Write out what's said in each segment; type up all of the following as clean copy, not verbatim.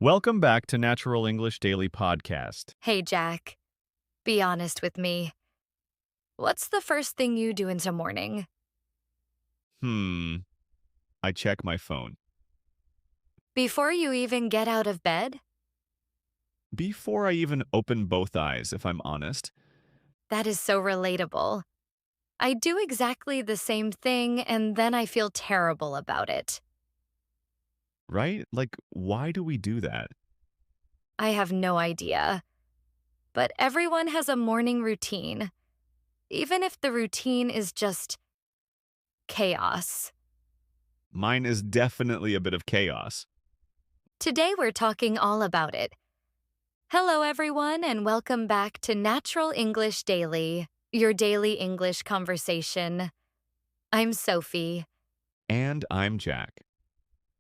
Welcome back to Natural English Daily Podcast. Hey, Jack, be honest with me. What's the first thing you do in the morning? Hmm, I check my phone. Before you even get out of bed? Before I even open both eyes, if I'm honest. That is so relatable. I do exactly the same thing and then I feel terrible about it. Right? Like, why do we do that? I have no idea. But everyone has a morning routine, even if the routine is just chaos. Mine is definitely a bit of chaos. Today we're talking all about it. Hello, everyone, and welcome back to Natural English Daily, your daily English conversation. I'm Sophie. And I'm Jack.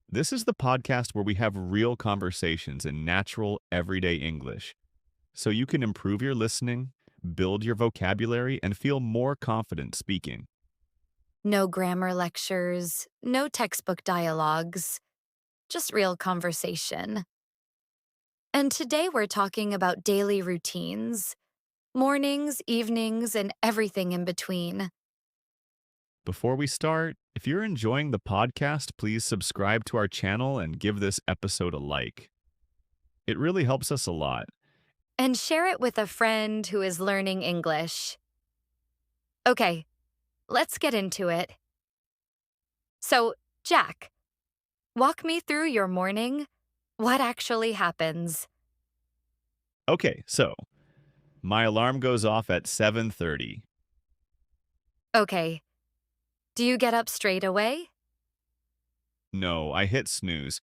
This is the podcast where we have real conversations in natural, everyday English, so you can improve your listening, build your vocabulary, and feel more confident speaking. No grammar lectures, no textbook dialogues, just real conversation. And today we're talking about daily routines, mornings, evenings, and everything in between. Before we start, if you're enjoying the podcast, please subscribe to our channel and give this episode a like. It really helps us a lot. And share it with a friend who is learning English. Okay, let's get into it. So, Jack, walk me through your morning. What actually happens? Okay, so my alarm goes off at 7:30. Okay, do you get up straight away? No, I hit snooze.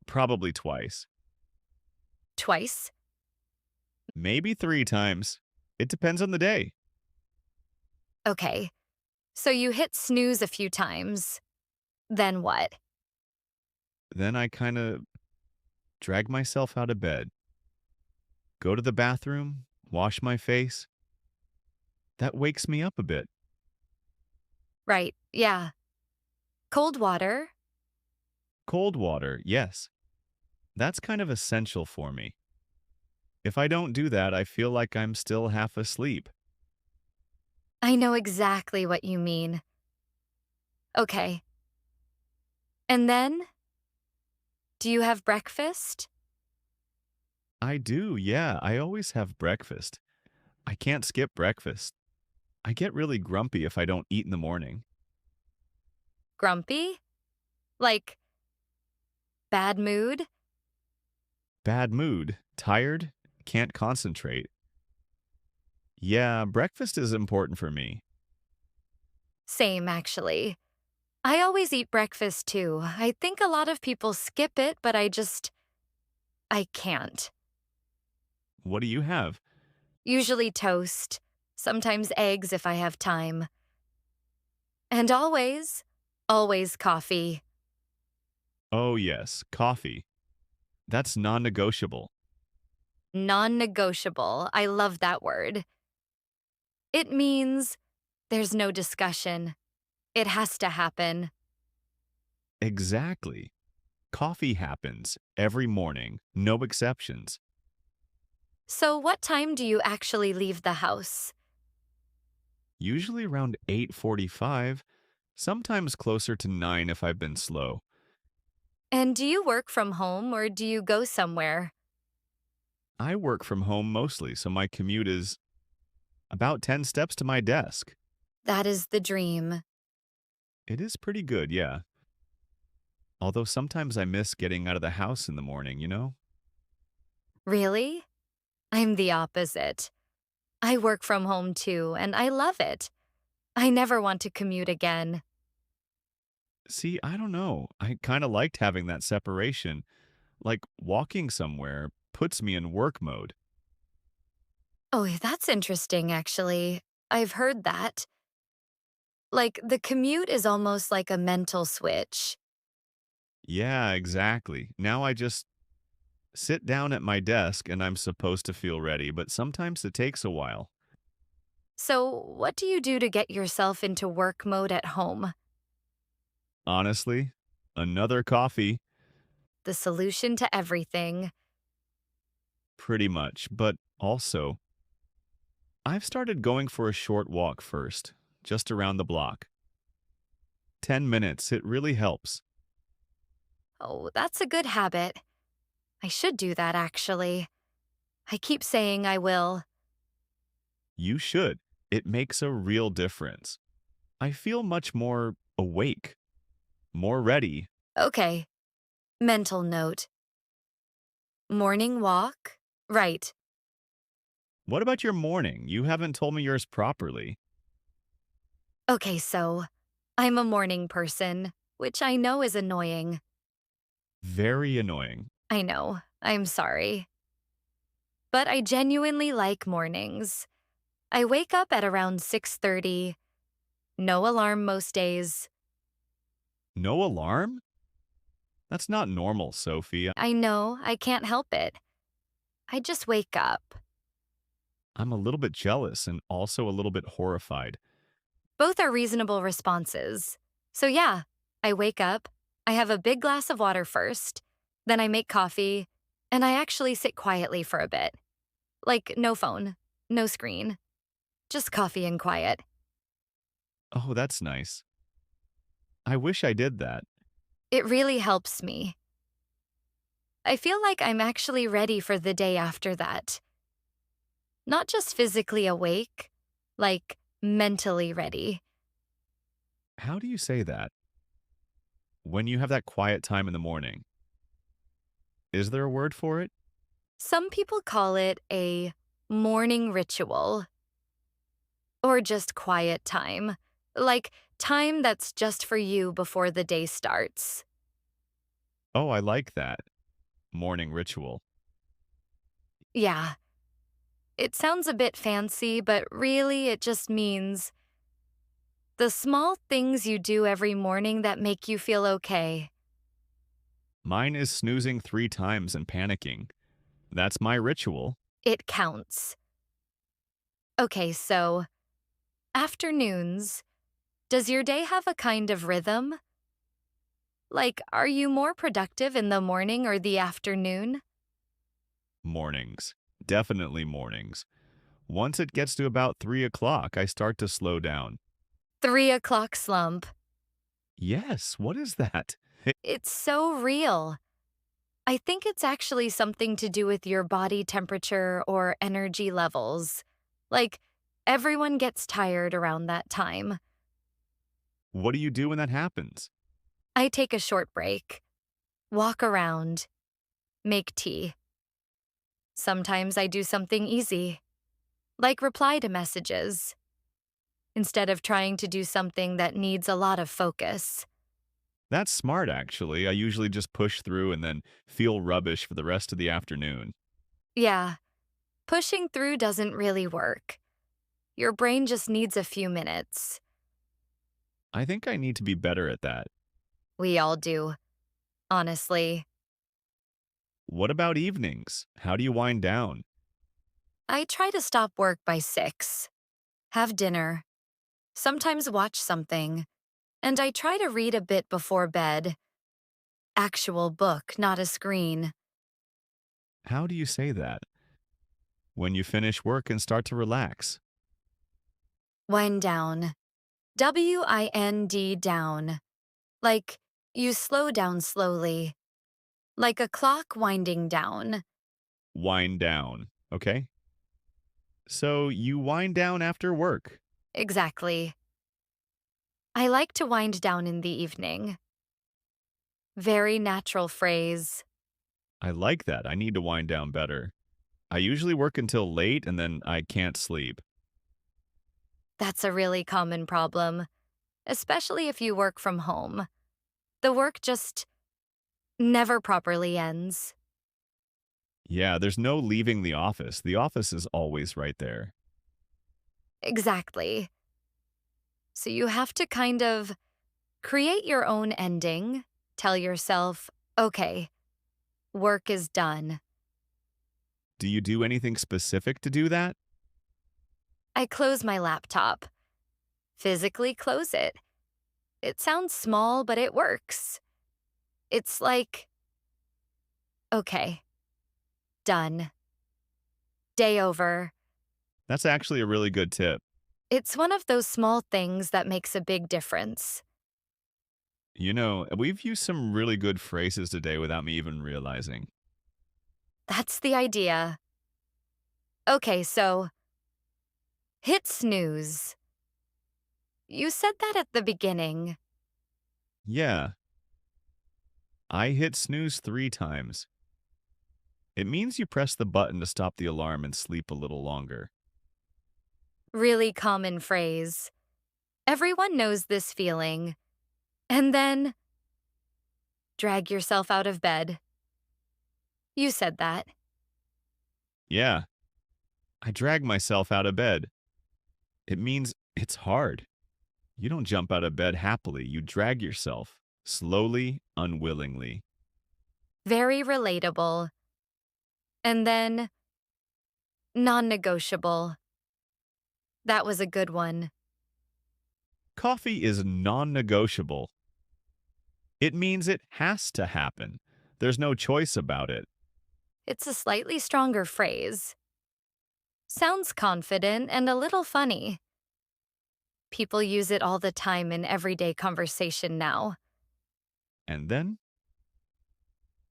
Probably twice. Twice? Maybe 3 times. It depends on the day. Okay, so you hit snooze a few times. Then what? Then I kind of drag myself out of bed, go to the bathroom, wash my face. That wakes me up a bit. Right, yeah. Cold water? Cold water, yes. That's kind of essential for me. If I don't do that, I feel like I'm still half asleep. I know exactly what you mean. Okay. And then? Do you have breakfast? I do, yeah. I always have breakfast. I can't skip breakfast. I get really grumpy if I don't eat in the morning. Grumpy? Like, bad mood? Bad mood, tired, can't concentrate. Yeah, breakfast is important for me. Same, actually. I always eat breakfast too. I think a lot of people skip it, but I can't. What do you have? Usually toast, sometimes eggs if I have time. And always coffee. Oh, yes, coffee. That's non negotiable. Non negotiable. I love that word. It means there's no discussion. It has to happen. Exactly. Coffee happens every morning, no exceptions. So, what time do you actually leave the house? Usually around 8:45, sometimes closer to 9 if I've been slow. And do you work from home or do you go somewhere? I work from home mostly, so my commute is about 10 steps to my desk. That is the dream. It is pretty good, yeah. Although sometimes I miss getting out of the house in the morning, you know? Really? I'm the opposite. I work from home too, and I love it. I never want to commute again. See, I don't know. I kind of liked having that separation. Like walking somewhere puts me in work mode. Oh, that's interesting, actually. I've heard that. Like, the commute is almost like a mental switch. Yeah, exactly. Now I just sit down at my desk and I'm supposed to feel ready, but sometimes it takes a while. So, what do you do to get yourself into work mode at home? Honestly, another coffee. the solution to everything. Pretty much, but also, I've started going for a short walk first, just around the block. 10 minutes, it really helps. Oh, that's a good habit. I should do that, actually. I keep saying I will. You should. It makes a real difference. I feel much more awake, more ready. Okay, mental note. Morning walk? Right. What about your morning? You haven't told me yours properly. Okay, so I'm a morning person, which I know is annoying. Very annoying. I know. I'm sorry. But I genuinely like mornings. I wake up at around 6:30. No alarm most days. No alarm? That's not normal, Sophie. I know, I can't help it. I just wake up. I'm a little bit jealous and also a little bit horrified. Both are reasonable responses. So yeah, I wake up, I have a big glass of water first, then I make coffee, and I actually sit quietly for a bit. Like, no phone, no screen, just coffee and quiet. Oh, that's nice. I wish I did that. It really helps me. I feel like I'm actually ready for the day after that. Not just physically awake, like mentally ready. How do you say that? When you have that quiet time in the morning, is there a word for it? Some people call it a morning ritual or just quiet time, like time that's just for you before the day starts. Oh, I like that. Morning ritual. Yeah, it sounds a bit fancy, but really it just means the small things you do every morning that make you feel okay. Mine is snoozing 3 times and panicking. That's my ritual. It counts. Okay, so afternoons, does your day have a kind of rhythm? Like, are you more productive in the morning or the afternoon? Mornings. Definitely mornings. Once it gets to about 3 o'clock, I start to slow down. 3 o'clock slump. Yes, what is that? It's so real. I think it's actually something to do with your body temperature or energy levels. Like, everyone gets tired around that time. What do you do when that happens? I take a short break, walk around, make tea. Sometimes I do something easy, like reply to messages, instead of trying to do something that needs a lot of focus. That's smart, actually. I usually just push through and then feel rubbish for the rest of the afternoon. Yeah, pushing through doesn't really work. Your brain just needs a few minutes. I think I need to be better at that. We all do, honestly. What about evenings? How do you wind down? I try to stop work by 6, have dinner, sometimes watch something, and I try to read a bit before bed. Actual book, not a screen. How do you say that? When you finish work and start to relax. Wind down. WIND down. Like you slow down slowly. Like a clock winding down. Wind down, okay? So you wind down after work. Exactly. I like to wind down in the evening. Very natural phrase. I like that. I need to wind down better. I usually work until late and then I can't sleep. That's a really common problem, especially if you work from home. The work just never properly ends. Yeah, there's no leaving the office. The office is always right there. Exactly. So you have to kind of create your own ending. Tell yourself, okay, work is done. Do you do anything specific to do that? I close my laptop. Physically close it. It sounds small, but it works. It's like Okay, done. Day over. That's actually a really good tip. It's one of those small things that makes a big difference. We've used some really good phrases today without me even realizing. That's the idea. Okay, so hit snooze. You said that at the beginning. Yeah, I hit snooze 3 times. It means you press the button to stop the alarm and sleep a little longer. Really common phrase. Everyone knows this feeling. And then drag yourself out of bed. You said that. Yeah, I drag myself out of bed. It means it's hard. You don't jump out of bed happily. You drag yourself, slowly, unwillingly. Very relatable. And then non negotiable. That was a good one. Coffee is non-negotiable. It means it has to happen. There's no choice about it. It's a slightly stronger phrase. Sounds confident and a little funny. People use it all the time in everyday conversation now. And then,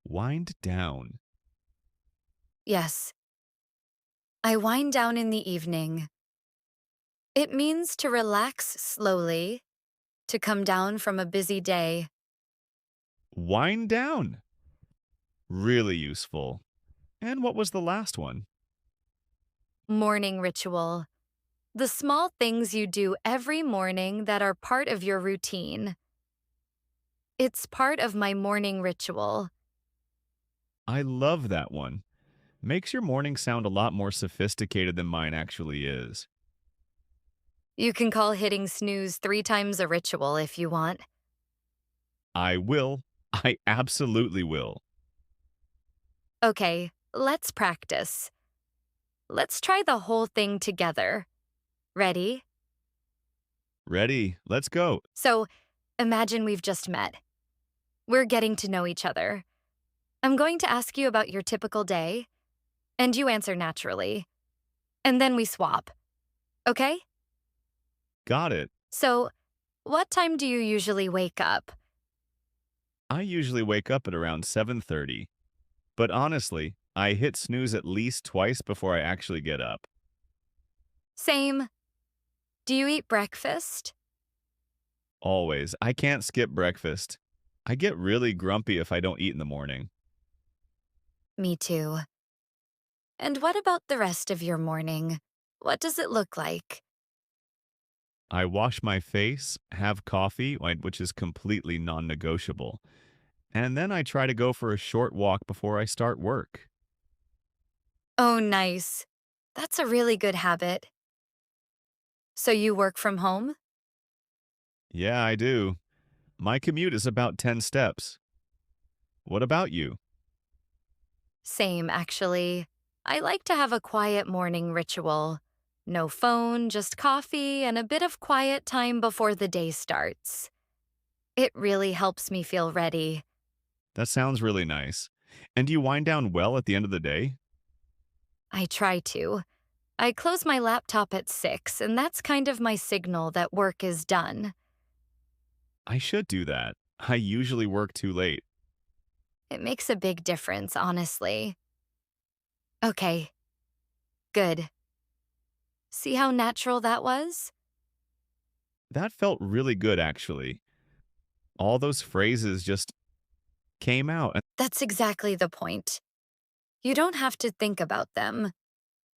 wind down. Yes, I wind down in the evening. It means to relax slowly, to come down from a busy day. Wind down. Really useful. And what was the last one? Morning ritual. The small things you do every morning that are part of your routine. It's part of my morning ritual. I love that one. Makes your morning sound a lot more sophisticated than mine actually is. You can call hitting snooze 3 times a ritual if you want. I will. I absolutely will. Okay, let's practice. Let's try the whole thing together. Ready? Ready? Let's go. So, imagine we've just met. We're getting to know each other. I'm going to ask you about your typical day, and you answer naturally. And then we swap. Okay? Got it. So, what time do you usually wake up? I usually wake up at around 7:30. But honestly, I hit snooze at least twice before I actually get up. Same. Do you eat breakfast? Always. I can't skip breakfast. I get really grumpy if I don't eat in the morning. Me too. And what about the rest of your morning? What does it look like? I wash my face, have coffee, which is completely non-negotiable, and then I try to go for a short walk before I start work. Oh, nice. That's a really good habit. So you work from home? Yeah, I do. My commute is about 10 steps. What about you? Same, actually. I like to have a quiet morning ritual. No phone, just coffee, and a bit of quiet time before the day starts. It really helps me feel ready. That sounds really nice. And do you wind down well at the end of the day? I try to. I close my laptop at 6, and that's kind of my signal that work is done. I should do that. I usually work too late. It makes a big difference, honestly. Okay, good. See how natural that was? That felt really good, actually. All those phrases just came out. And That's exactly the point. You don't have to think about them.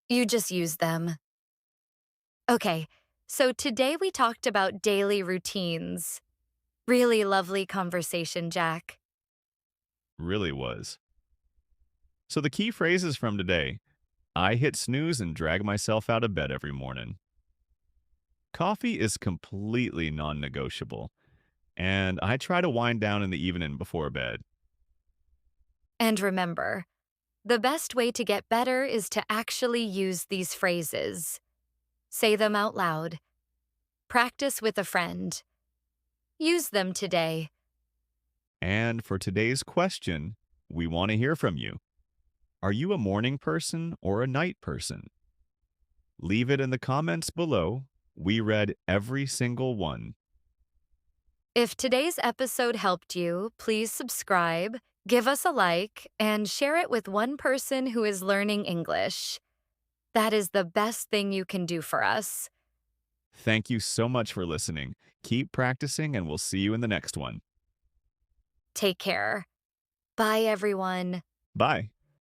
You just use them. Okay, so today we talked about daily routines. Really lovely conversation, Jack. really was. So the key phrases from today: I hit snooze and drag myself out of bed every morning. Coffee is completely non-negotiable, and I try to wind down in the evening before bed. And remember, the best way to get better is to actually use these phrases. Say them out loud. Practice with a friend. Use them today. And for today's question, We want to hear from you. Are you a morning person or a night person? Leave it in the comments below. We read every single one. If today's episode helped you, please subscribe, give us a like, and share it with one person who is learning English. That is the best thing you can do for us. Thank you so much for listening. Keep practicing, and we'll see you in the next one. Take care. Bye, everyone. Bye.